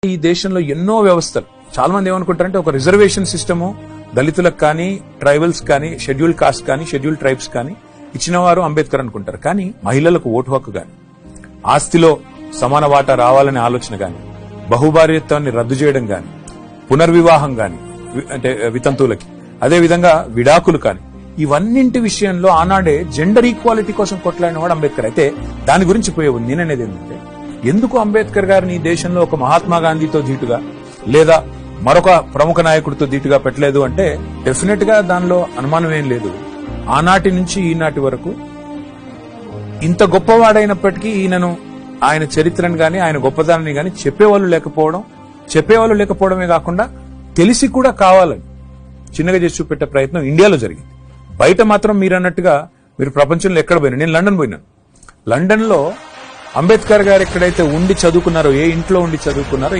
ఈ దేశంలో ఎన్నో వ్యవస్థలు చాలా మంది ఏమనుకుంటారంటే ఒక రిజర్వేషన్ సిస్టము దళితులకు కానీ ట్రైబల్స్ కానీ షెడ్యూల్డ్ కాస్ట్ కానీ షెడ్యూల్డ్ ట్రైబ్స్ కానీ ఇచ్చినవారు అంబేద్కర్ అనుకుంటారు. కానీ మహిళలకు ఓటు హక్కు గాని, ఆస్తిలో సమాన వాటా రావాలనే ఆలోచన గాని, బహుభార్యత్వాన్ని రద్దు చేయడం గాని, పునర్వివాహం గాని అంటే వితంతువులకి, అదే విధంగా విడాకులు కానీ, ఇవన్నింటి విషయంలో ఆనాడే జెండర్ ఈక్వాలిటీ కోసం కొట్లాడిన వాడు అంబేద్కర్. అయితే దాని గురించి పోయే ఉంది. నేననేది ఏంటంటే, ఎందుకు అంబేద్కర్ గారిని దేశంలో ఒక మహాత్మా గాంధీతో ధీటుగా లేదా మరొక ప్రముఖ నాయకుడితో ధీటుగా పెట్టలేదు అంటే డెఫినెట్ గా దానిలో అనుమానం ఏం లేదు. ఆనాటి నుంచి ఈనాటి వరకు ఇంత గొప్పవాడైనప్పటికీ ఈయనను, ఆయన చరిత్రను గాని ఆయన గొప్పదాన్ని గాని చెప్పేవాళ్ళు లేకపోవడమే కాకుండా తెలిసి కూడా కావాలని చిన్నగా చేసి చూపెట్టే ప్రయత్నం ఇండియాలో జరిగింది. బయట మాత్రం మీరు అన్నట్టుగా మీరు ప్రపంచంలో ఎక్కడ పోయినా, నేను లండన్ పోయినాను. లండన్ లో అంబేద్కర్ గారు ఎక్కడైతే ఉండి చదువుకున్నారో, ఏ ఇంట్లో ఉండి చదువుకున్నారో